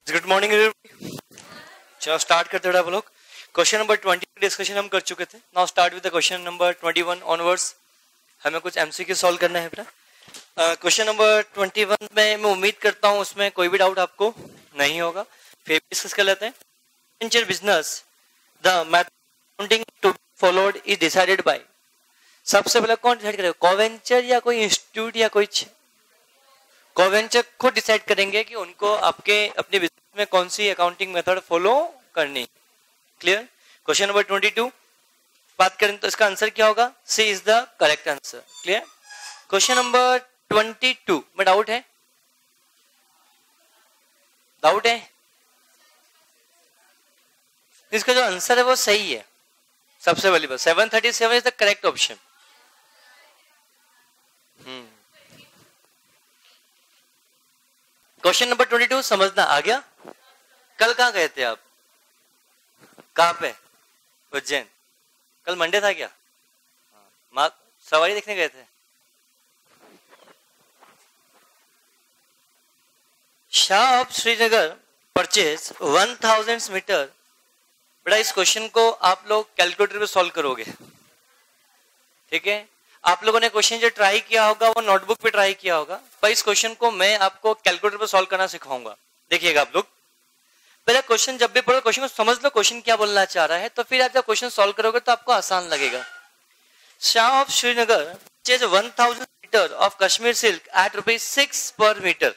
Good morning. चलो start करते हैं आप लोग। क्वेश्चन नंबर 20 डिस्कशन हम कर चुके थे। Now start with the question number 21 onwards. हमें कुछ एमसीक्यू सॉल्व करना है बेटा। क्वेश्चन नंबर 21 में मैं उम्मीद करता हूँ उसमें कोई भी डाउट आपको नहीं होगा। फिर डिस्कस कर लेते हैं। Venture business the method to be followed is decided by. सबसे पहले कौन डिसाइड करेगा? कोवेंचर या कोई इंस्टीट्यूट या कोई? कोवेंचर खुद डिसाइड करेंगे कि उनको आपके अपने बिजनेस में कौन सी अकाउंटिंग मेथड फॉलो करनी। क्लियर? क्वेश्चन नंबर 22 बात करें तो इसका आंसर क्या होगा? C is the correct answer. Clear? Question number 22 में डाउट है? डाउट है? इसका जो आंसर है वो सही है। सबसे पहली बात 737 is the correct option. Question number 22 समझना आ गया? कल कहाँ गए थे आप? कहाँ पे? उज्जैन। कल मंडे था क्या? सवारी देखने गए थे। Shah of Srinagar purchase 1000 metre. बेटा इस क्वेश्चन को आप लोग कैलकुलेटर पे सॉल्व करोगे। ठीक है? आप लोगों ने क्वेश्चन जो ट्राई किया होगा वो नोटबुक पे ट्राई किया होगा, पर इस क्वेश्चन को मैं आपको कैलकुलेटर पे सॉल्व करना सिखाऊंगा। देखिएगा आप लोग, पहले क्वेश्चन जब भी पढ़ो क्वेश्चन को समझ लो क्वेश्चन क्या बोलना चाह रहा है, तो फिर आप जब क्वेश्चन सॉल्व करोगे तो आपको आसान लगेगा। Shah of Srinagar purchase 1000 metre of Kashmir silk at ₹6 per metre.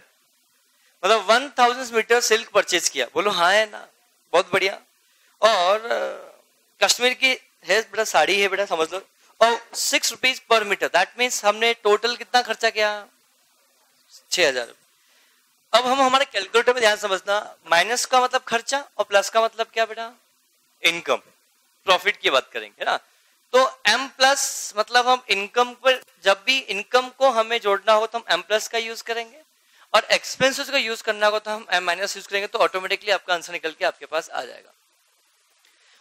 मतलब 1000 मीटर सिल्क परचेज किया। बोलो हाँ है ना? बहुत बढ़िया। और कश्मीर की है बेटा, साड़ी है बेटा, समझ लो। और ₹6 पर मीटर, दैट मीन्स हमने टोटल कितना खर्चा किया? 6000। अब हम हमारे कैलकुलेटर में ध्यान समझना, माइनस का मतलब खर्चा और प्लस का मतलब क्या बेटा? इनकम, प्रॉफिट की बात करेंगे ना। तो एम प्लस मतलब हम इनकम पर, जब भी इनकम को हमें जोड़ना हो तो हम एम प्लस का यूज करेंगे, और एक्सपेंसेस का यूज करना होगा तो हम एम माइनस यूज करेंगे। तो ऑटोमेटिकली आपका आंसर निकल के आपके पास आ जाएगा।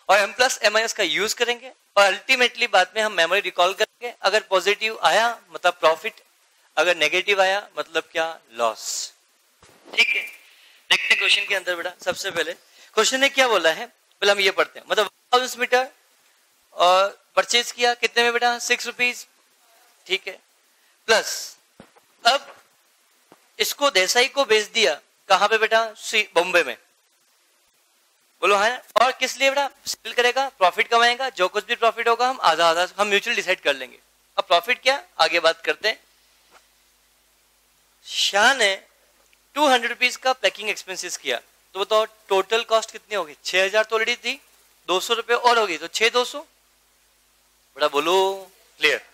और एम प्लस एम माइनस का यूज करेंगे और अल्टीमेटली बाद में हम मेमोरी रिकॉल करेंगे। अगर पॉजिटिव आया मतलब प्रॉफिट, अगर नेगेटिव आया मतलब क्या? लॉस। ठीक है? देखते हैं क्वेश्चन के अंदर बेटा। सबसे पहले क्वेश्चन ने क्या बोला है, पहले हम ये पढ़ते हैं। मतलब 1000 मीटर और परचेज किया कितने में बेटा? ₹6। ठीक है? प्लस अब इसको देसाई को बेच दिया कहां पे बेटा? बॉम्बे में। बोलो है। और किस लिए बेटा? सेल करेगा, प्रॉफिट कमाएगा। जो कुछ भी प्रॉफिट होगा हम आधा आधा हम म्यूचुअल डिसाइड कर लेंगे। अब प्रॉफिट क्या, आगे बात करते हैं। शाह ने 200 रुपीज का पैकिंग एक्सपेंसेस किया, तो बताओ टोटल कॉस्ट कितनी होगी? 6000 तो ऑलरेडी थी, 200 रुपए और होगी, तो 6200 बेटा। बोलो क्लियर?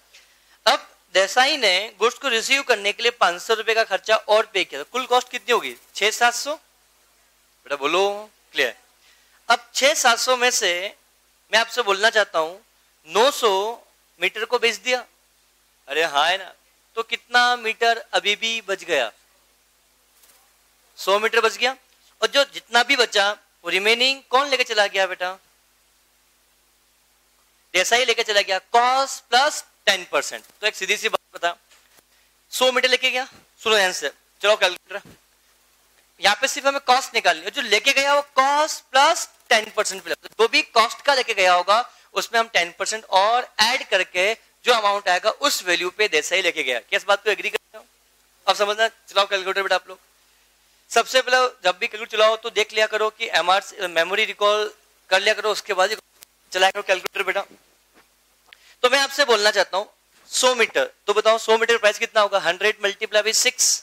अब देसाई ने गुड्स को रिसीव करने के लिए 500 रुपए का खर्चा और पे किया, तो कुल कॉस्ट कितनी होगी? 6700 बेटा। बोलो क्लियर? अब 6700 में से मैं आपसे बोलना चाहता हूं 900 मीटर को बेच दिया। अरे हाँ है ना? तो कितना मीटर अभी भी बच गया? 100 मीटर बच गया। और जो जितना भी बचा वो रिमेनिंग कौन लेके चला गया बेटा? जैसा ही लेके चला गया, कॉस्ट प्लस 10%। तो एक सीधी सी बात बता, 100 मीटर लेके गया। सुनो आंसर, चलो कैलकुलेटर। यहाँ पे सिर्फ हमें कॉस्ट निकालनी है। जो लेके गया वो कॉस्ट प्लस 10%। जो भी कॉस्ट का लेके गया होगा उसमें हम 10% और ऐड करके जो अमाउंट आएगा उस वैल्यू पे देसाई लेके गया। क्या इस बात को एग्री करते हो? अब समझना, चलाओ कैलकुलेटर बेटा आप लोग। सबसे पहले जब भी कैलकुलेटर चलाओ तो देख लिया करो कि एमआर मेमोरी रिकॉल कर लिया करो, उसके बाद चलाया करो कैलकुलेटर बेटा। तो मैं आपसे बोलना चाहता हूं 100 मीटर, तो बताओ 100 मीटर प्राइस कितना होगा? 100 मल्टीप्लाई बाई 6000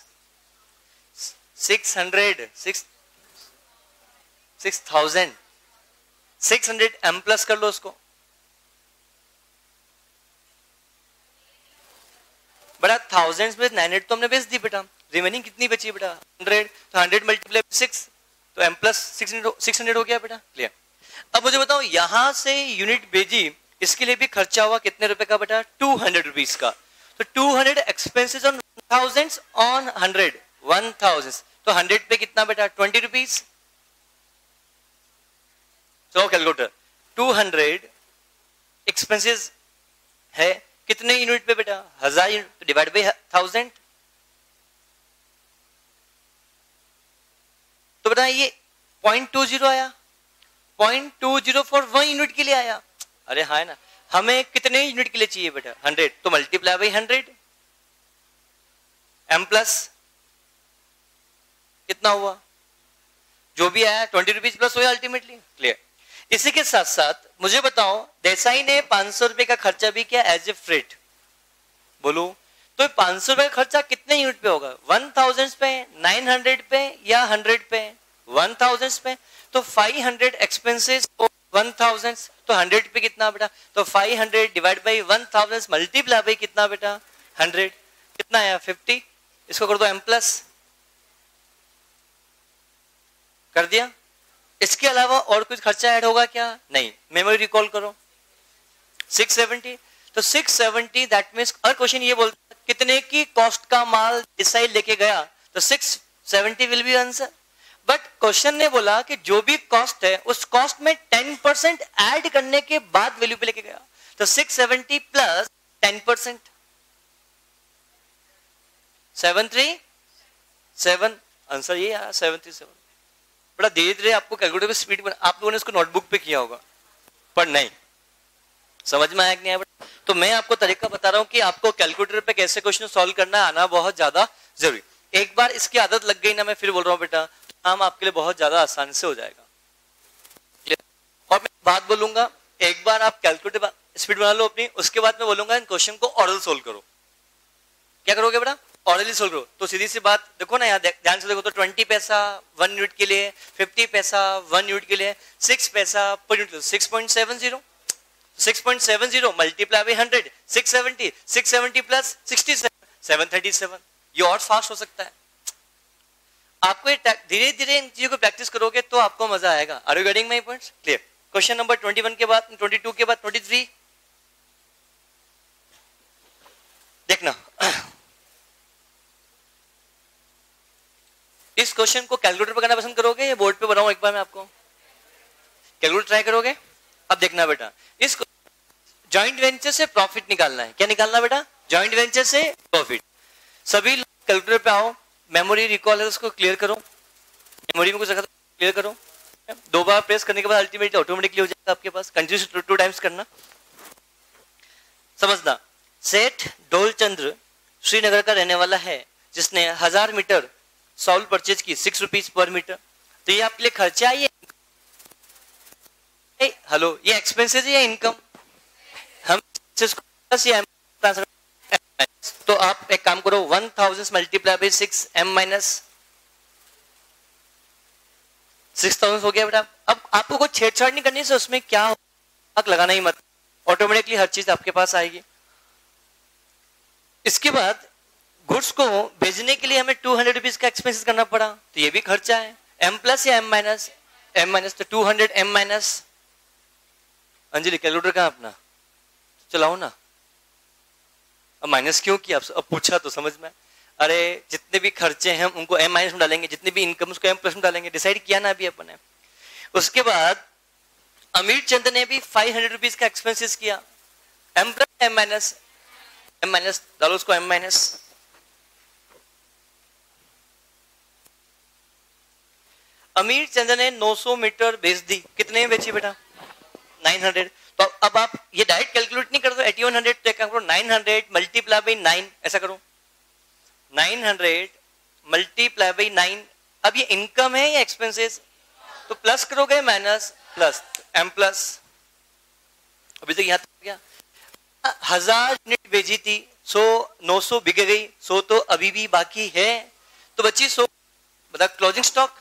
600 एम प्लस कर लो उसको बेटा। 1000 में 900 तो हमने बेच दी बेटा, रिमेनिंग कितनी बची बेटा? 100। तो 100 मल्टीप्लाई 6 तो एम प्लस 600 हो गया बेटा। क्लियर? अब मुझे बताओ यहां से यूनिट भेजी, इसके लिए भी खर्चा हुआ कितने रुपए का बेटा? 200 रुपीज का। तो 200 एक्सपेंसेस ऑन 1000 ऑन 100 1000। तो 100 पे कितना बेटा? 20 रुपीज। चलो कैलकुलेटर, 200 एक्सपेंसेस है कितने यूनिट पे बेटा? 1000 यूनिट डिवाइड बाई 1000। तो बताइए 0.20 आया, 0.20 फॉर 1 यूनिट के लिए आया। अरे हाँ है ना, हमें कितने यूनिट के लिए चाहिए बेटा 100, तो मल्टीप्लाई बाई 100 m प्लस कितना हुआ, जो भी आया 20 रुपीज प्लस हुआ अल्टीमेटली। क्लियर। इसी के साथ साथ मुझे बताओ देसाई ने 500 रुपए का खर्चा भी किया एज ए फ्रेट, बोलो तो 500 रुपए का खर्चा कितने यूनिट पे होगा, 1000 पे, 900 पे या 100 पे, 1000 पे, तो 500 एक्सपेंसेस 1000, तो 100 पे कितना बेटा, तो 500 डिवाइड बाई 1000 मल्टीप्लाई बाई कितना बेटा 100, कितना आया 50, इसको कर दो m प्लस, कर दिया। इसके अलावा और कुछ खर्चा ऐड होगा क्या, नहीं। मेमोरी रिकॉल करो 670, तो 670 दैट मींस, और क्वेश्चन ये बोलता है कितने की कॉस्ट का माल देसाई लेके गया, तो 670 will be answer. But question ने बोला कि जो भी कॉस्ट है उस कॉस्ट में 10% ऐड करने के बाद वैल्यू पे लेके गया, तो 670 प्लस 10%, 737, आंसर ये आया 737। बड़ा धीरे धीरे आपको कैलकुलेटर स्पीड बना, आप लोगों ने इसको नोटबुक पे किया होगा पर नहीं समझ में आया कि नहीं आया। तो मैं आपको तरीका बता रहा हूं कि आपको कैलकुलेटर पे कैसे क्वेश्चन सॉल्व करना आना बहुत ज्यादा जरूरी। एक बार इसकी आदत लग गई ना, मैं फिर बोल रहा हूं बेटा, तो काम आपके लिए बहुत ज्यादा आसान से हो जाएगा। और मैं बात बोलूंगा, एक बार आप कैलकुलेटर स्पीड बना लो अपनी, उसके बाद मैं बोलूंगा इन क्वेश्चन को ऑरल सोल्व करो। क्या करोगे बेटा, ऑरली सोल्व करो। तो सीधी सी बात देखो ना, यहाँ ध्यान से देखो, तो 20 पैसा 1 यूनिट के लिए, 50 पैसा 1 यूनिट के लिए, 6 पैसा per unit, 6.70, 6.70 multiply by 100, 670, 670 plus 67, 737। ये और फास्ट हो सकता है। आपको धीरे धीरे इन चीजों को प्रैक्टिस करोगे तो आपको मजा आएगा। Are you getting my points? Clear. Question number 21 के बाद 22 के बाद 23 देखना। इस क्वेश्चन को कैलकुलेटर पर करना पसंद करोगे या बोर्ड पे बनाऊं एक बार मैं आपको? कैलकुलेटर ट्राई करोगे? अब देखना बेटा, इस जॉइंट वेंचर से प्रॉफिट निकालना है। क्या निकालना बेटा? जॉइंट वेंचर से प्रॉफिट। सभी कैलकुलेटर पे आओ, मेमोरी रिकॉल है उसको क्लियर करो, मेमोरी में कुछ रखा क्लियर करो। 2 बार प्रेस करने के बाद अल्टीमेटली ऑटोमेटिकली हो जाएगा आपके पास। कंटिन्यूस 2 टाइम्स करना। समझना, सेठ डोलचंद्र श्रीनगर का रहने वाला है जिसने 1000 मीटर सॉल्व परचेज की 6 रुपीज पर मीटर। तो ये आपके लिए खर्चा है, हेलो ये एक्सपेंसेस है या इनकम? हम तो आप एक काम करो, 1000 मल्टीप्लाई बाई 6 m माइनस 6000 हो गया बेटा। अब आपको कोई छेड़छाड़ नहीं करनी है, उसमें क्या हक लगाना ही मत, ऑटोमेटिकली हर चीज आपके पास आएगी। इसके बाद गुड्स को भेजने के लिए हमें 200 रुपीज का एक्सपेंसेस करना पड़ा, तो ये भी खर्चा है। m प्लस या m माइनस? m माइनस, तो 200 m माइनस। अंजलि कैलकुलेटर कहां अपना? चलाओ ना। अब माइनस क्यों किया? अब पूछा तो समझ में। अरे जितने भी खर्चे हैं हम उनको m माइनस में डालेंगे, जितने भी इनकम उसको m प्लस में डालेंगे, डिसाइड किया ना अभी अपन ने। उसके बाद अमीर चंद ने भी 500 रुपीज का एक्सपेंसेस किया, m plus m minus, m minus डालो उसको m माइनस। अमीर चंद ने 900 मीटर बेच दी, कितने में बेची बेटा? 900। तो अब आप ये डायरेक्ट कैलकुलेट नहीं कर दो, 8100, तो क्या करो 900 मल्टीप्लाई बाई 9, ऐसा करो 900 मल्टीप्लाई बाई 9। अब ये इनकम है या एक्सपेंसेस? तो प्लस करोगे माइनस प्लस m प्लस। अभी तक यहां तक गया। 1000 यूनिट बेची थी, 900 बिक गई, 100 तो अभी भी बाकी है, तो बची 100, मतलब क्लोजिंग स्टॉक।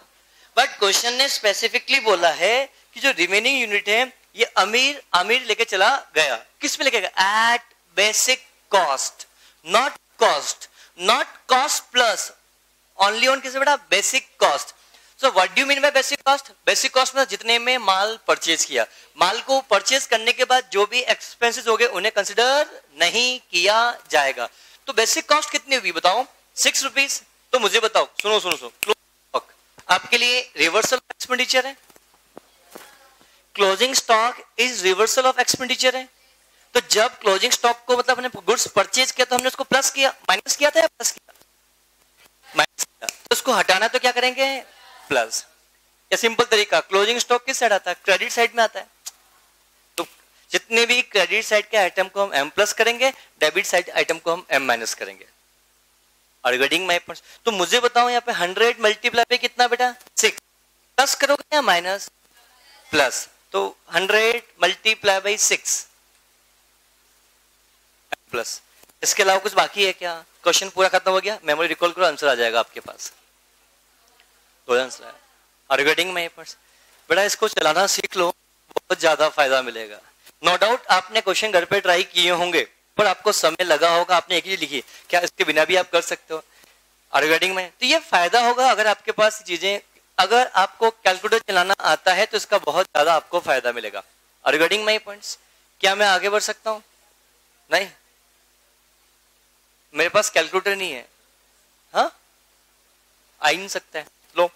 बट क्वेश्चन ने स्पेसिफिकली बोला है कि जो रिमेनिंग यूनिट है ये अमीर लेके चला गया। किस पे लेके गया? At basic cost, not cost plus, only on किस बेटा? Basic cost. So what do you mean by basic cost? Basic cost में जितने में माल परचेज किया, माल को परचेज करने के बाद जो भी एक्सपेंसेस हो गए उन्हें कंसिडर नहीं किया जाएगा। तो बेसिक कॉस्ट कितनी होगी बताओ? 6 रुपीज। तो मुझे बताओ, सुनो, आपके लिए रिवर्सल ऑफ एक्सपेंडिचर है, closing stock is reversal of expenditure है। तो जब क्लोजिंग स्टॉक को मतलब हमने गुड्स परचेज किया तो हमने उसको प्लस किया, माइनस किया था या प्लस किया? माइनस किया। तो उसको हटाना तो क्या करेंगे? प्लस। या सिंपल तरीका, क्लोजिंग स्टॉक किस साइड आता है? क्रेडिट साइड में आता है। तो जितने भी क्रेडिट साइड के आइटम को हम एम प्लस करेंगे, डेबिट साइड आइटम को हम एम माइनस करेंगे। और रिगार्डिंग माई पॉइंट्स, तो मुझे बताओ यहाँ पे 100 मल्टीप्लाई पे कितना बेटा? 6। प्लस करोगे या माइनस? प्लस। तो 100 मल्टीप्लाई बाई 6 प्लस। इसके अलावा कुछ बाकी है क्या? क्वेश्चन पूरा खत्म हो गया, मेमोरी रिकॉल करो, आंसर आ जाएगा आपके पास। दो आंसर है। और रिगार्डिंग माई पॉइंट्स, बेटा इसको चलाना सीख लो, बहुत ज्यादा फायदा मिलेगा। नो डाउट आपने क्वेश्चन घर पे ट्राई किए होंगे, पर आपको समय लगा होगा, आपने एक ही लिखी, क्या इसके बिना भी आप कर सकते हो? और रिगार्डिंग में तो ये फायदा होगा अगर आपके पास चीजें, अगर आपको कैलकुलेटर चलाना आता है तो इसका बहुत ज्यादा आपको फायदा मिलेगा। और रिगार्डिंग माई पॉइंट्स, क्या मैं आगे बढ़ सकता हूं? नहीं, मेरे पास कैलकुलेटर नहीं है। हाँ, आ ही नहीं सकता है। लो,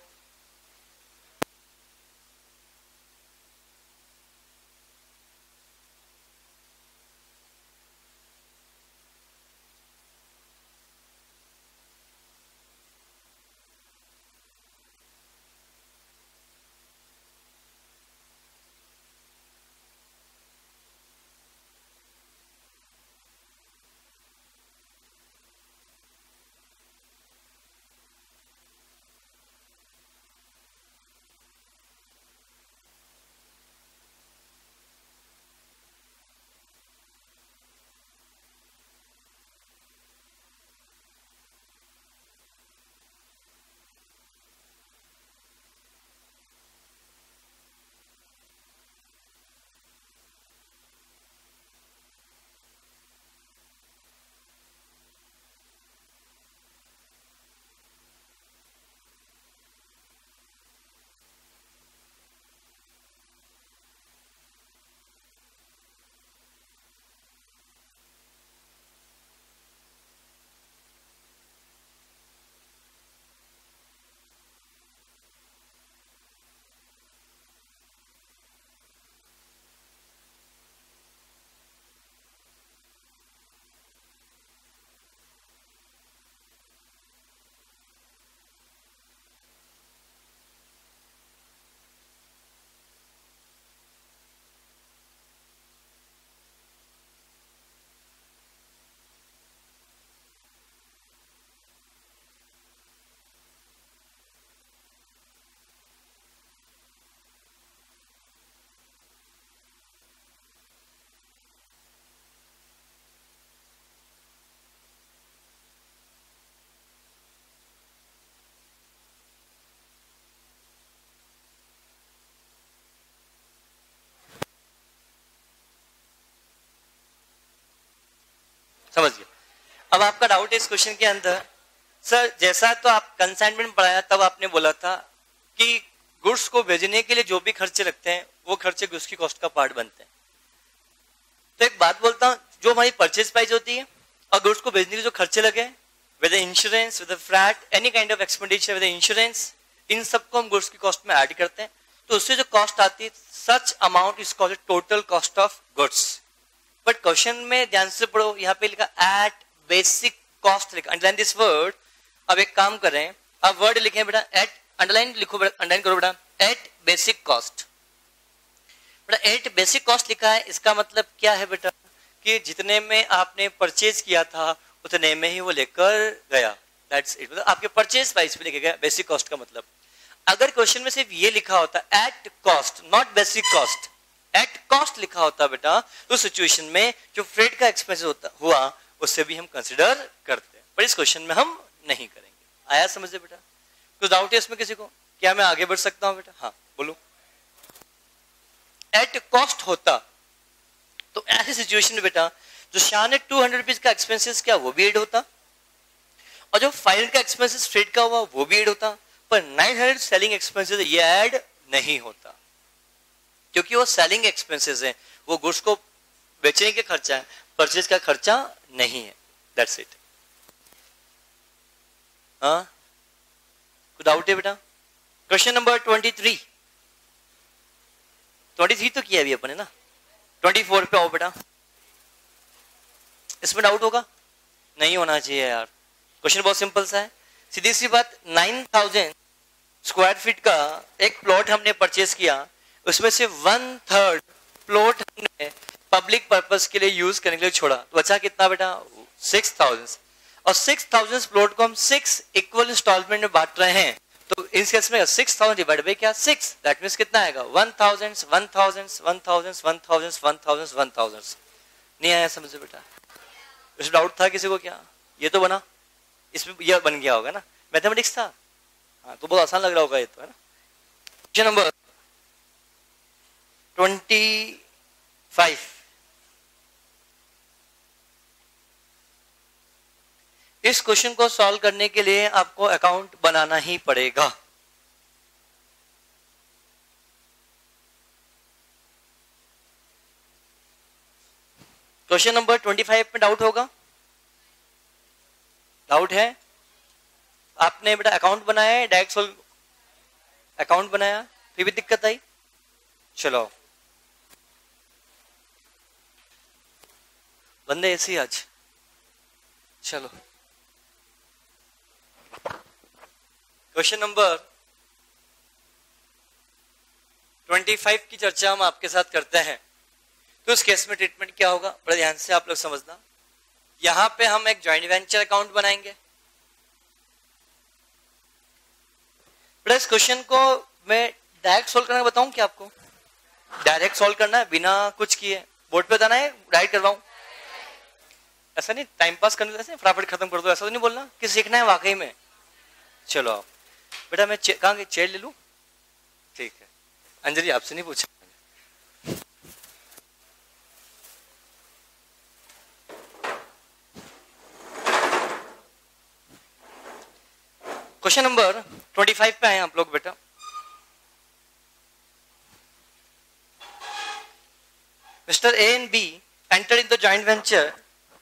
समझ गया। अब आपका डाउट है इस क्वेश्चन के अंदर, सर जैसा तो आप कंसाइनमेंट पढ़ाया तब आपने बोला था कि गुड्स को भेजने के लिए जो भी खर्चे लगते हैं वो खर्चे गुड्स की कॉस्ट का पार्ट बनते हैं। तो एक बात बोलता हूं, जो हमारी परचेज प्राइस होती है और गुड्स को भेजने के जो खर्चे लगे, with insurance, with flat, any kind of expenditure with insurance, इन सबको हम गुड्स की कॉस्ट में ऐड करते हैं। तो उससे जो कॉस्ट आती है, such amount is called total cost of goods. But question में ध्यान से पढ़ो, यहाँ पे लिखा एट बेसिक कॉस्ट, लिखा, अंडरलाइन दिस वर्ड। अब एक काम करें, अब वर्ड लिखे बेटा एट, अंडरलाइन लिखो बेटा, अंडरलाइन करो बेटा, एट बेसिक कॉस्ट। बेटा एट बेसिक कॉस्ट लिखा है, इसका मतलब क्या है बेटा कि जितने में आपने परचेज किया था उतने में ही वो लेकर गया, दैट्स इट। मतलब आपके परचेज प्राइस पे लेके गया, बेसिक कॉस्ट का मतलब। अगर क्वेश्चन में सिर्फ ये लिखा होता at cost, not basic cost, at cost लिखा होता बेटा, तो सिचुएशन में जो फ्रेट का एक्सपेंस होता हुआ उससे भी हम कंसिडर करते हैं, पर इस क्वेश्चन में हम नहीं करेंगे। आया समझे बेटा? कुछ डाउट है इसमें किसी को? क्या मैं आगे बढ़ सकता हूं बेटा? हाँ बोलो। एट कॉस्ट होता तो ऐसी सिचुएशन में बेटा जो शान है 200 रुपीज का एक्सपेंसेस क्या वो भी एड होता, और जो 500 का एक्सपेंसेस फ्रेट का हुआ वो भी एड होता, पर 900 सेलिंग एक्सपेंसेस ये ऐड नहीं होता, क्योंकि वो सेलिंग एक्सपेंसेस है, वो गुड्स को बेचने के खर्चा है, परचेज का खर्चा नहीं है। That's it. हाँ कुछ डाउट है बेटा? क्वेश्चन नंबर 23 तो किया अभी अपन है ना, 24 पे आओ बेटा। इसमें डाउट होगा? नहीं होना चाहिए यार, क्वेश्चन बहुत सिंपल सा है, सीधी सी बात। 9,000 स्क्वायर फीट का एक प्लॉट हमने परचेज किया, उसमें से 1/3 प्लॉट हमने पब्लिक पर्पस के लिए यूज करने के लिए छोड़ा, तो बचा कितना बेटा 6000। और 6000 प्लॉट को हम 6 इक्वल इंस्टॉलमेंट में बांट रहे हैं, तो इस केस में 6000 डिवाइड बाय क्या 6, दैट मींस कितना आएगा 1000 1000 1000 1000 1000 1000। नहीं आया समझ बेटा? इसमें डाउट था किसी को क्या? ये तो बना, इसमें यह बन गया होगा ना, मैथमेटिक्स था। हाँ तो बहुत आसान लग रहा होगा ये तो, है ना। Question number 25। इस क्वेश्चन को सॉल्व करने के लिए आपको अकाउंट बनाना ही पड़ेगा। क्वेश्चन नंबर 25 में डाउट होगा? डाउट है? आपने बेटा अकाउंट बनाया है, डायरेक्ट सोल्व अकाउंट बनाया, फिर भी दिक्कत आई? चलो बंदे ऐसे आज, चलो क्वेश्चन नंबर 25 की चर्चा हम आपके साथ करते हैं। तो इस केस में ट्रीटमेंट क्या होगा, बड़े ध्यान से आप लोग समझना। यहां पे हम एक जॉइंट वेंचर अकाउंट बनाएंगे। बड़ा इस क्वेश्चन को मैं डायरेक्ट सोल्व करना बताऊं क्या आपको? डायरेक्ट सोल्व करना है बिना कुछ किए, बोर्ड पे बताना है, राइट करवाऊं? ऐसा नहीं टाइम पास करने से फटाफट खत्म कर दो, ऐसा तो नहीं बोलना कि सीखना है वाकई में। चलो आप बेटा, मैं कहाँ की चेयर ले लूं? ठीक है अंजलि, आपसे नहीं पूछा। क्वेश्चन नंबर 25 पे आए आप लोग बेटा। Mr. A and B entered in the joint venture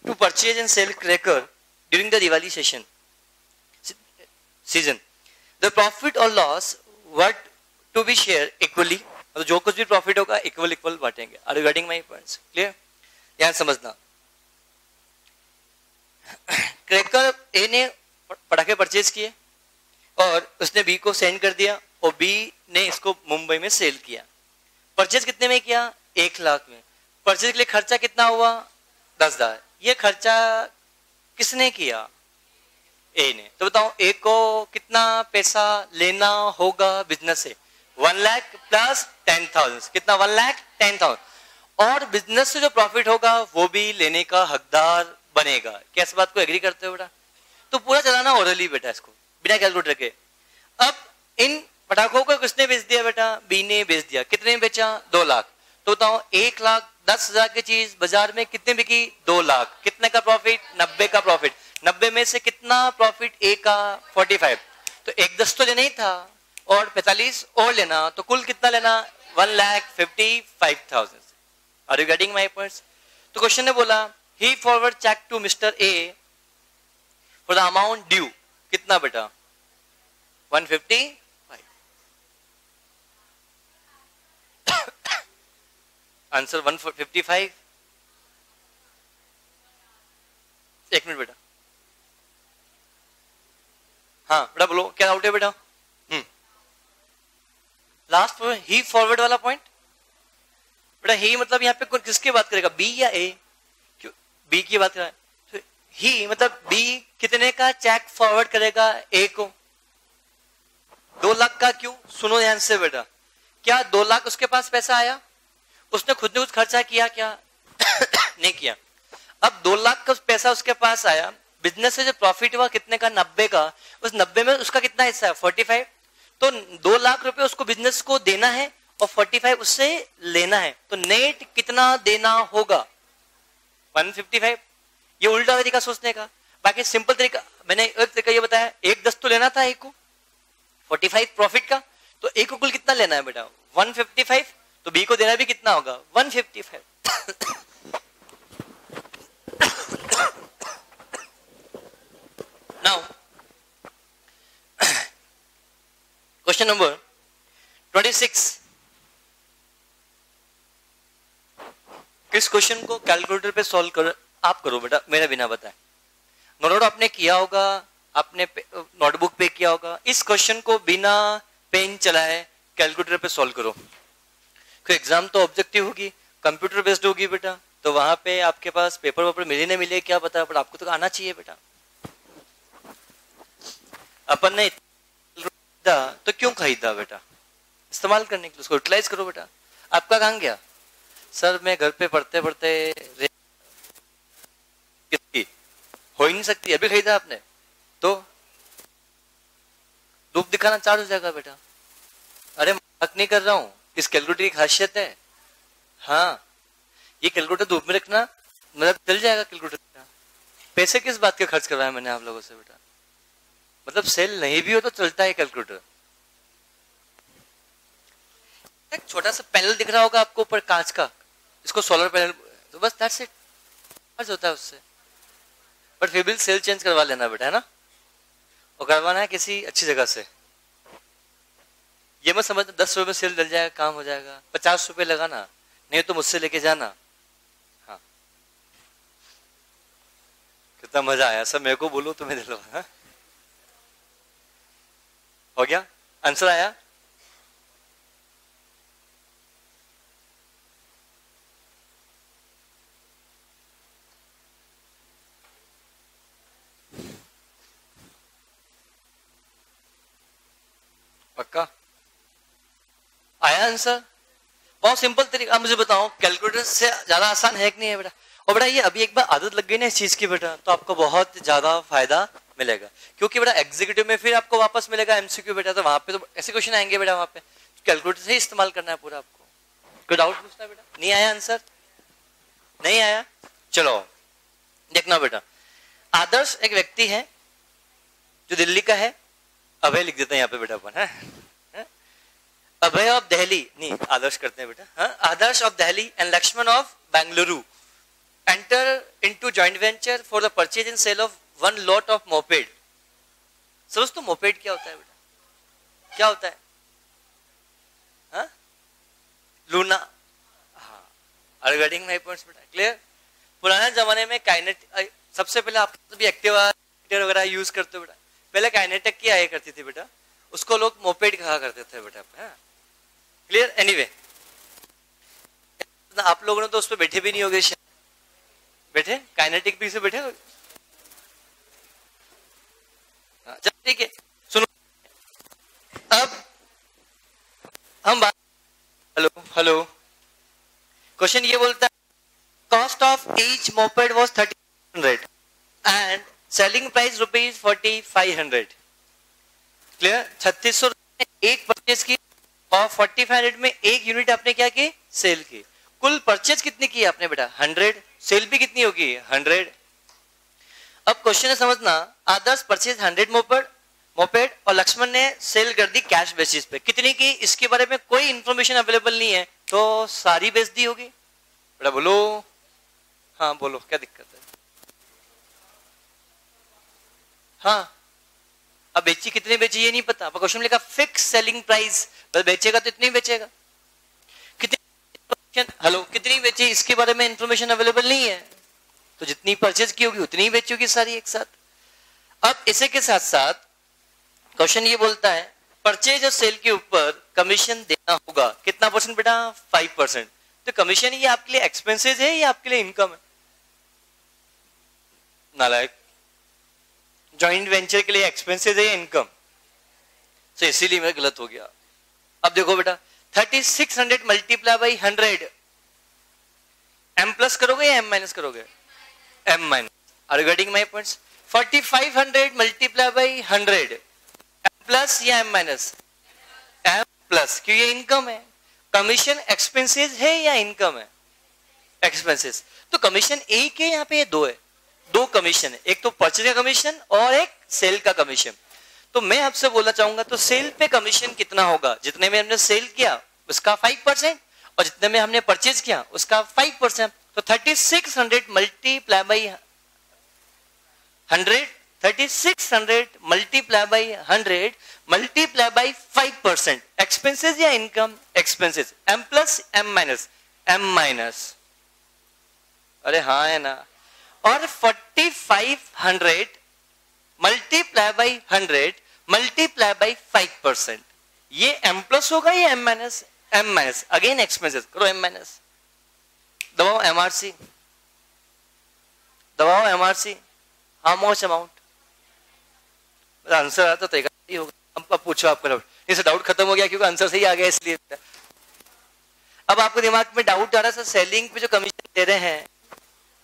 to purchase and sell cracker during the Diwali season. The profit or loss were to be shared equally. तो जो कुछ भी प्रॉफिट होगा इक्वल बांटेंगे। Are you getting my points? Clear? ध्यान समझना। Cracker ए ने पटाखे परचेज किए और उसने बी को सेंड कर दिया और बी ने इसको मुंबई में सेल किया। परचेज कितने में किया? 1 लाख में। परचेज के लिए खर्चा कितना हुआ? 10,000। ये खर्चा किसने किया? ए ने। तो बताओ ए को कितना पैसा लेना होगा बिजनेस से? 1 लाख प्लस 10,000, कितना? 1,10,000। और बिजनेस से जो प्रॉफिट होगा वो भी लेने का हकदार बनेगा। क्या इस बात को एग्री करते हो बेटा? तो पूरा चलाना ओरली बेटा, इसको बिना कैलकुलेटर के। अब इन पटाखों को किसने बेच दिया बेटा? बी ने बेच दिया। कितने में बेचा? 2 लाख। तो बताओ 1,10,000 की चीज बाजार में कितने बिकी? 2 लाख। कितने का प्रॉफिट? 90 का प्रॉफिट। 90 में से कितना प्रॉफिट? ए का 45। तो 1,10 तो लेना ही था और 45 और लेना, तो कुल कितना लेना? 1,55,000। Are you getting my points? तो क्वेश्चन ने बोला ही forward cheque to mister A for the amount due. कितना बेटा? 155। आंसर 155। एक मिनट बेटा, हाँ बेटा बोलो क्या डाउट है बेटा? लास्ट ही फॉरवर्ड वाला पॉइंट बेटा, ही मतलब यहाँ पे किसकी बात करेगा? बी या ए? बी की बात कर रहा है, तो ही मतलब बी कितने का चेक फॉरवर्ड करेगा ए को? 2 लाख का। क्यों? सुनो ध्यान से बेटा, क्या 2 लाख उसके पास पैसा आया? उसने खुद ने कुछ खर्चा किया क्या? नहीं किया। अब 2 लाख का पैसा उसके पास आया, बिजनेस से जो प्रॉफिट हुआ कितने का? 90 का। उस 90 में उसका कितना हिस्सा है? 45। तो 2 लाख रुपए उसको बिजनेस को देना है और 45 उससे लेना है, तो नेट कितना देना होगा? 155। ये उल्टा तरीका सोचने का। बाकी सिंपल तरीका मैंने एक तरीका ये बताया, 1,10 तो लेना था ए को, 45 प्रॉफिट का, तो ए को कुल कितना लेना है बेटा? 155। तो बी को देना भी कितना होगा? 155। Now question number 26। इस क्वेश्चन को कैलकुलेटर पे सॉल्व कर आप करो बेटा, मेरा बिना बताए। नोट आपने किया होगा, आपने नोटबुक पे किया होगा। इस क्वेश्चन को बिना पेन चला है, कैलकुलेटर पे सॉल्व करो। कोई एग्जाम तो ऑब्जेक्टिव होगी, कंप्यूटर बेस्ड होगी बेटा, तो वहां पे आपके पास पेपर वेपर मिले ना मिले क्या पता, पर आपको तो आना चाहिए बेटा। अपन ने खरीदा तो क्यों खरीदा बेटा? इस्तेमाल करने के लिए, उसको यूटिलाइज करो बेटा। आपका कहाँ गया? सर मैं घर पे पढ़ते पढ़ते हो ही नहीं सकती, अभी खरीदा आपने तो धूप दिखाना चार्ज हो जाएगा बेटा। अरे मजाक नहीं कर रहा हूं, इस कैलकुलेटर की खासियत है। हाँ, ये कैलकुलेटर धूप में रखना मतलब चल जाएगा कैलकुलेटर। पैसे किस बात के खर्च करवाए मैंने आप लोगों से बेटा? मतलब सेल नहीं भी हो तो चलता है कैलकुलेटर। एक छोटा सा पैनल दिख रहा होगा आपको ऊपर कांच का, इसको सोलर पैनल, तो बस दैट्स इट, चार्ज होता है उससे। बट फिर भी सेल चेंज करवा लेना बेटा, है ना? और करवाना है किसी अच्छी जगह से। ये मत समझ 10 रुपए में सेल डल जाएगा, काम हो जाएगा। 50 रुपए लगाना, नहीं तो मुझसे लेके जाना। हाँ, कितना मजा आया। सब मेरे को बोलो तुम्हें दिलो। हाँ? हो गया? आंसर आया? पक्का आया आंसर? बहुत सिंपल तरीका। मुझे बताओ कैलकुलेटर से ज्यादा आसान है कि नहीं है बेटा? और बेटा ये अभी एक बार आदत लग गई ना इस चीज की बेटा, तो आपको बहुत ज्यादा फायदा मिलेगा। क्योंकि बेटा एग्जीक्यूटिव में फिर आपको वापस मिलेगा एमसीक्यू बेटा, तो वहां पे तो ऐसे क्वेश्चन आएंगे बेटा, वहां पे कैलकुलेटर से ही इस्तेमाल करना है पूरा आपको। कोई डाउट पूछना है बेटा? नहीं आया आंसर? नहीं आया? चलो देखना बेटा। आदर्श एक व्यक्ति है जो दिल्ली का है, अभय लिख देते हैं यहाँ पे बेटा अपन, है? अभय ऑफ दिल्ली, नहीं आदर्श करते हैं बेटा। हाँ, Adarsh of Delhi and Laxman of Bengaluru enter into joint venture for the purchase and sale of one lot of moped. समझ तो मोपेड क्या होता है बेटा? क्या होता है? हाँ? लूना। हाँ, रिगार्डिंग माय पॉइंट्स बेटा, क्लियर? पुराने जमाने में काइनेटिक, सबसे पहले आप भी एक्टिवा वगैरह यूज करते हो बेटा, पहले काइनेटिक की आया करती थी बेटा, उसको लोग मोपेड कहा करते थे बेटा। क्लियर? एनीवे, आप लोगों ने तो उस पर बैठे भी नहीं होगे शायद, बैठे काइनेटिक भी से बैठे हो? चलो ठीक है, सुनो अब हम बात। हेलो हेलो, क्वेश्चन ये बोलता है cost of each moped was 3,500 and selling price rupees 4,500। Clear? 3,600 एक परचेज की और 4,500 में एक यूनिट आपने क्या की? सेल की। कुल परचेज कितनी की आपने बेटा? 100। सेल भी कितनी होगी? 100। अब क्वेश्चन है समझना, आदर्श परचेज 100 मोपेड और लक्ष्मण ने सेल कर दी कैश बेसिस पे। कितनी की? इसके बारे में कोई इंफॉर्मेशन अवेलेबल नहीं है, तो सारी बेच दी होगी बेटा। बोलो हाँ, बोलो क्या दिक्कत है? हाँ, अब बेची कितनी बेची ये नहीं पता, पर क्वेश्चन लिखा फिक्स सेलिंग प्राइस, बस बेचेगा तो इतनी बेचेगा। कितनी, हेलो, कितनी बेची इसके बारे में इंफॉर्मेशन अवेलेबल नहीं है, तो जितनी परचेज की होगी उतनी बेची होगी सारी एक साथ। अब इसे के साथ साथ क्वेश्चन ये बोलता है परचेज और सेल के ऊपर कमीशन देना होगा। कितना परसेंट बेटा? 5%। तो कमीशन ये आपके लिए एक्सपेंसेस है या आपके लिए इनकम है? नालायक, जॉइंट वेंचर के लिए एक्सपेंसेस है या इनकम? तो इसीलिए मेरा गलत हो गया। अब देखो बेटा 3600 मल्टीप्लाई बाई 100, एम प्लस करोगे या एम माइनस करोगे? M minus. Regarding my points 4500 multiply by 100, M plus या एम माइनस? एम प्लस, क्यों ये इनकम है। कमीशन एक्सपेंसेस है या इनकम है? एक्सपेंसेस। तो कमीशन एक है यहाँ पे, ये दो है, दो कमीशन है, एक तो परचेज का कमीशन और एक सेल का कमीशन। तो मैं आपसे बोलना चाहूंगा तो सेल पे कमीशन कितना होगा? जितने में हमने सेल किया उसका 5% और जितने में हमने परचेज किया उसका 5%। तो 3600 multiply by 100, 3600 multiply by 100 multiply by 5%। Expenses या इनकम? Expenses. M plus M minus? M minus. अरे हाँ है ना। और 4500 मल्टीप्लाई बाई 100 मल्टीप्लाई बाई 5%, ये एम प्लस होगा, ये एम माइनस अगेन एक्सपेंसेस, करो एम माइनस, दबाओ एमआरसी, दबाओ MRC, how much amount, answer आता तो ही होगा। अब पूछो आपका डाउट, इसे डाउट खत्म हो गया क्योंकि आंसर सही आ गया इसलिए। अब आपको दिमाग में डाउट आ रहा है, सेलिंग पे जो कमीशन दे रहे हैं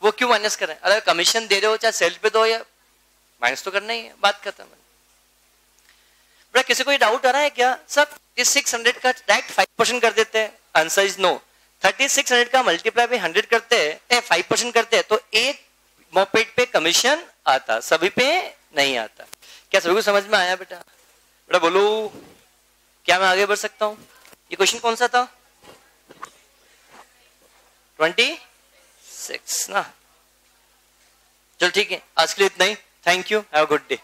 वो क्यों माइनस कर रहे हैं? अगर कमीशन दे रहे हो चाहे सेल पे दो या माइनस तो करना ही है, बात खत्म है। बड़ा किसी को ये डाउट आ रहा है क्या सब 3600 का डायरेक्ट 5% कर देते हैं? Answer is no. 3600 का मल्टीप्लाई बाय 100 करते हैं, 5% करते हैं तो एक मोपेड पे कमीशन आता, सभी पे नहीं आता। क्या सभी को समझ में आया बेटा? बेटा बोलो, क्या मैं आगे बढ़ सकता हूँ? ये क्वेश्चन कौन सा था? 26 ना। चलो ठीक है, आज के लिए इतना ही। Thank you, have a good day.